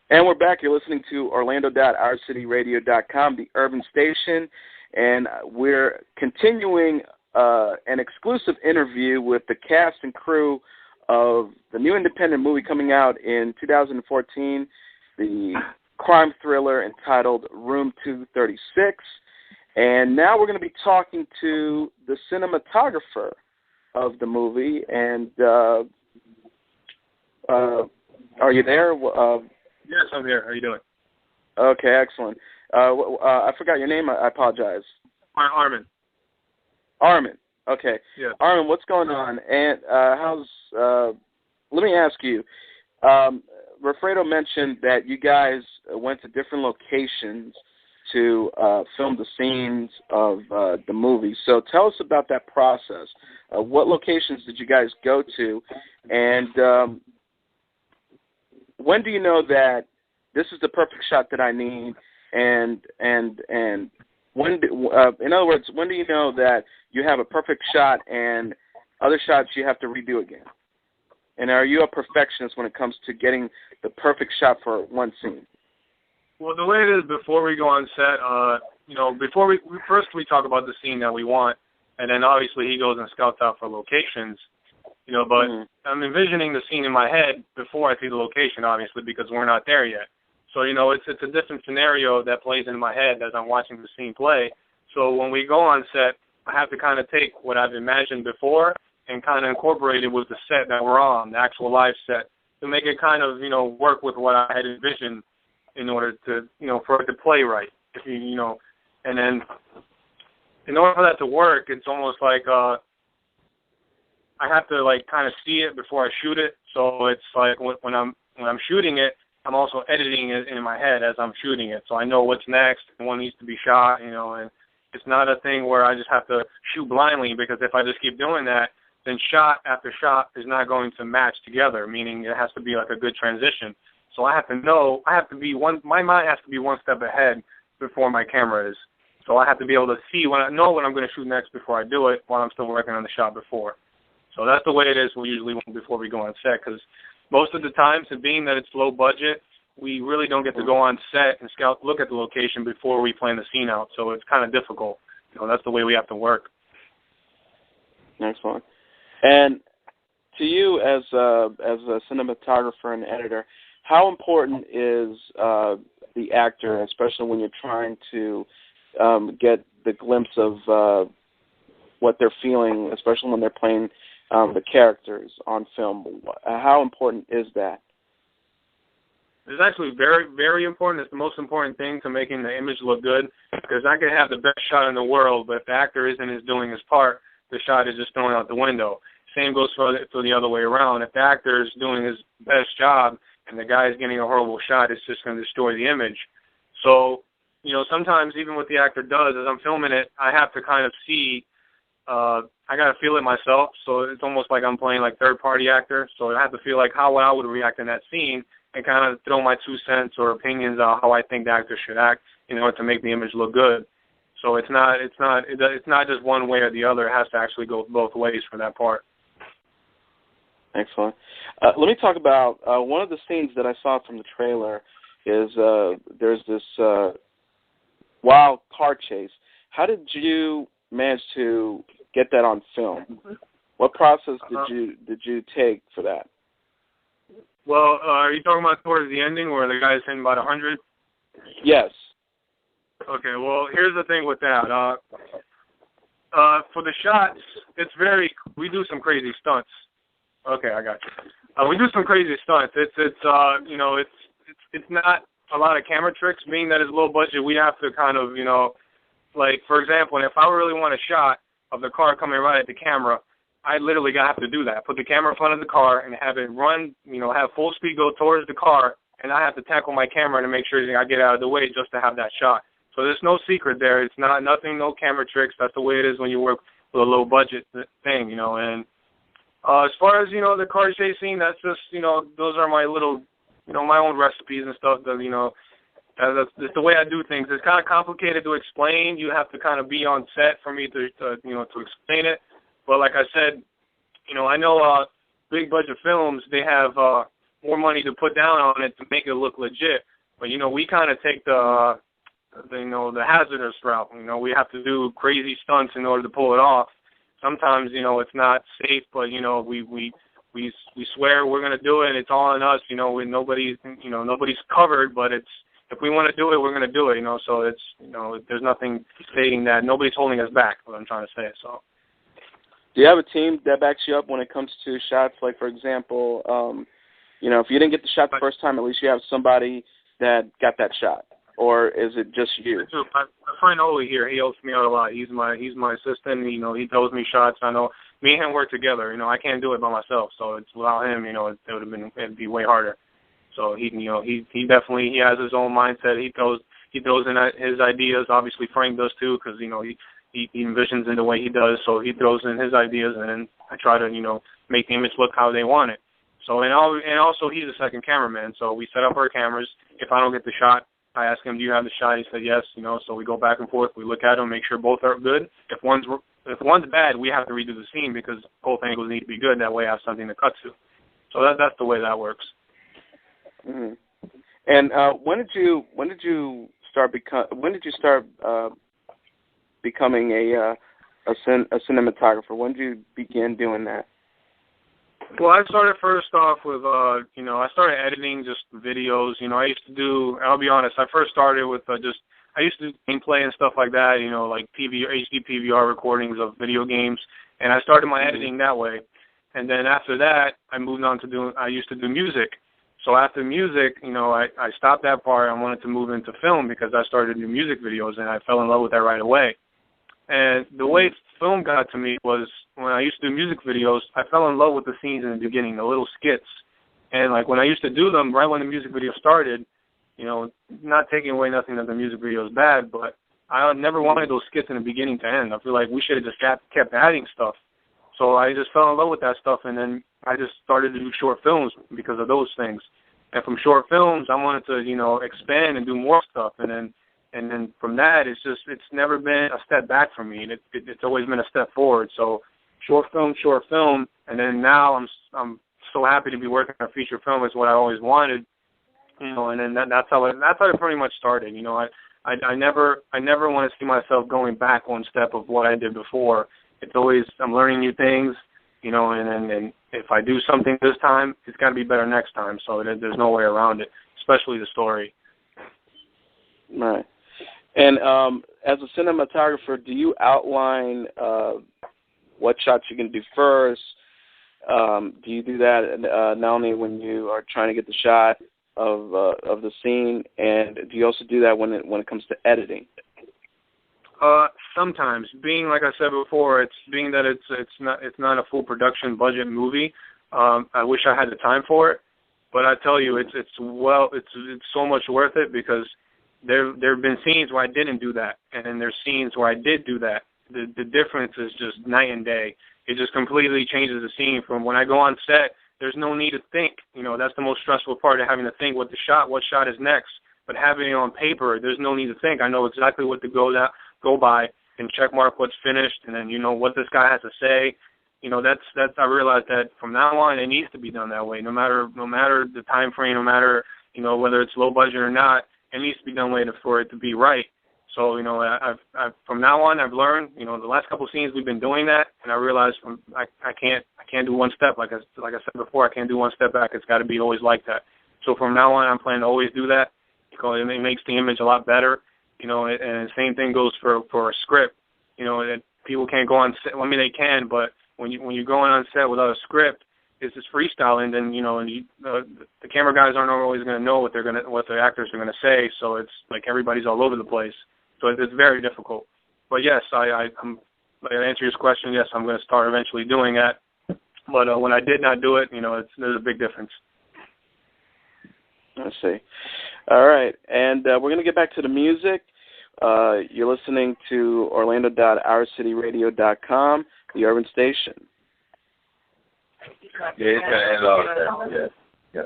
And we're back. You're listening to Orlando.OurCityRadio.com, the urban station, and we're continuing an exclusive interview with the cast and crew of the new independent movie coming out in 2014, the crime thriller entitled Room 236. And now we're going to be talking to the cinematographer of the movie. And are you there? Yes, I'm here. How are you doing? Okay, excellent. I forgot your name. I apologize. Armin. Armin. Okay. Yeah. Armin, what's going on? And let me ask you. Rafredo mentioned that you guys went to different locations to film the scenes of the movie. So tell us about that process. What locations did you guys go to? And when do you know that this is the perfect shot that I need? And when, in other words, when do you know that you have a perfect shot and other shots you have to redo again? And are you a perfectionist when it comes to getting the perfect shot for one scene? Well, the way it is before we go on set, before we talk about the scene that we want, and then obviously he goes and scouts out for locations. But I'm envisioning the scene in my head before I see the location, obviously, because we're not there yet. So, it's a different scenario that plays in my head as I'm watching the scene play. So when we go on set, I have to kind of take what I've imagined before and kind of incorporate it with the set that we're on, the actual live set, to make it kind of, work with what I had envisioned in order to, for it to play right. And then in order for that to work, it's almost like I have to kind of see it before I shoot it. So it's like when I'm shooting it, I'm also editing it in my head as I'm shooting it. So I know what's next and what needs to be shot, and it's not a thing where I just have to shoot blindly, because if I just keep doing that, then shot after shot is not going to match together, meaning it has to be like a good transition. So I have to know, my mind has to be one step ahead before my camera is. So I have to be able to see when I know what I'm going to shoot next before I do it, while I'm still working on the shot before. So that's the way it is usually before we go on set, because most of the time, so being that it's low budget, we really don't get to go on set and look at the location before we plan the scene out. So it's kind of difficult. That's the way we have to work. Excellent. And to you as a cinematographer and editor, how important is the actor, especially when you're trying to get the glimpse of what they're feeling, especially when they're playing the characters on film? How important is that? It's actually very, very important. It's the most important thing to making the image look good, because I could have the best shot in the world, but if the actor isn't doing his part, the shot is just thrown out the window. Same goes for the other way around. If the actor is doing his best job and the guy is getting a horrible shot, it's just going to destroy the image. So, sometimes even what the actor does, as I'm filming it, I have to kind of see, I got to feel it myself. So it's almost like I'm playing like third-party actor. So I have to feel like how I would react in that scene and kind of throw my 2 cents or opinions on how I think the actor should act in order to make the image look good. So it's not just one way or the other. It has to actually go both ways for that part. Excellent. Let me talk about one of the scenes that I saw from the trailer is there's this wild car chase. How did you manage to get that on film? What process did you take for that? Well, are you talking about towards the ending where the guy's hitting about 100? Yes. Okay, well, here's the thing with that. For the shots, we do some crazy stunts. Okay, I got you. We do some crazy stunts. It's not a lot of camera tricks, being that it's low budget. We have to kind of, like, for example, if I really want a shot of the car coming right at the camera, I literally have to do that. Put the camera in front of the car and have it run, have full speed go towards the car, and I have to tackle my camera to make sure that I get out of the way just to have that shot. So there's no secret there. It's no camera tricks. That's the way it is when you work with a low budget thing, And as far as, the car chase scene, that's just, those are my little, my own recipes and stuff that, that's the way I do things. It's kind of complicated to explain. You have to kind of be on set for me to explain it. But like I said, I know big budget films, they have more money to put down on it to make it look legit. But, you know, we kind of take the hazardous route. You know, we have to do crazy stunts in order to pull it off. Sometimes, you know, it's not safe, but, you know, we swear we're going to do it. It's all on us. You know, nobody's covered, but if we want to do it, we're going to do it, you know. So it's, you know, there's nothing stating that. Nobody's holding us back, what I'm trying to say. So, do you have a team that backs you up when it comes to shots? Like, for example, you know, if you didn't get the shot the first time, at least you have somebody that got that shot. Or is it just you? My friend Oli here, he helps me out a lot. He's my assistant. You know, he throws me shots. I know me and him work together. You know, I can't do it by myself. So it's without him, you know, it'd be way harder. So he definitely has his own mindset. He throws in his ideas. Obviously Frank does too, because, you know, he envisions in the way he does. So he throws in his ideas, and then I try to, you know, make the image look how they want it. So and also he's a second cameraman. So we set up our cameras. If I don't get the shot, I ask him, do you have the shot? He said yes. You know, so we go back and forth. We look at them, make sure both are good. If one's bad, we have to redo the scene because both angles need to be good. That way I have something to cut to. So that's the way that works. Mm-hmm. And when did you start becoming a cinematographer? When did you begin doing that? Well, I started first off with, you know, I started editing just videos. You know, I'll be honest, I first started with I used to do gameplay and stuff like that, you know, like HD PVR recordings of video games, and I started my editing that way. And then after that, I moved on to I used to do music. So after music, you know, I stopped that part. I wanted to move into film because I started to do music videos, and I fell in love with that right away. And the way film got to me was when I used to do music videos, I fell in love with the scenes in the beginning, the little skits. And, like, when I used to do them, right when the music video started, you know, not taking away nothing that the music video is bad, but I never wanted those skits in the beginning to end. I feel like we should have just kept adding stuff. So I just fell in love with that stuff, and then I just started to do short films because of those things. And from short films, I wanted to, you know, expand and do more stuff. And then from that, it's never been a step back for me. It's always been a step forward. So short film, and then now I'm so happy to be working on a feature film. Is what I always wanted, you know. And then that's how it pretty much started. You know, I never want to see myself going back one step of what I did before. It's always I'm learning new things, you know, and if I do something this time, it's got to be better next time. So there's no way around it, especially the story. Right. And as a cinematographer, do you outline what shots you're going to do first? Do you do that not only when you are trying to get the shot of the scene, and do you also do that when it comes to editing? Sometimes, being like I said before, it's not a full production budget movie. I wish I had the time for it, but I tell you, it's so much worth it because there have been scenes where I didn't do that, and then there's scenes where I did do that. The difference is just night and day. It just completely changes the scene. From when I go on set, there's no need to think. You know, that's the most stressful part of having to think what shot is next. But having it on paper, there's no need to think. I know exactly what to go by and check mark what's finished, and then you know what this guy has to say. You know, that's I realized that from now on it needs to be done that way. No matter the time frame, no matter, you know, whether it's low budget or not, it needs to be done later for it to be right. So, you know, I've from now on I've learned, you know, the last couple of scenes we've been doing that, and I realized I can't do one step like I said before. I can't do one step back. It's got to be always like that. So from now on, I'm planning to always do that because it makes the image a lot better. You know, and the same thing goes for a script. You know, that people can't go on set. I mean, they can, but when you're going on set without a script, it's just freestyling. Then you know, and the camera guys aren't always going to know what the actors are going to say. So it's like everybody's all over the place. So it's very difficult. But yes, I'm to answer your question. Yes, I'm going to start eventually doing that. But when I did not do it, you know, there's a big difference. I see. All right, and we're going to get back to the music. You're listening to Orlando.OurCityRadio.com, the Urban Station. Yeah, it's going to end all that. Yeah.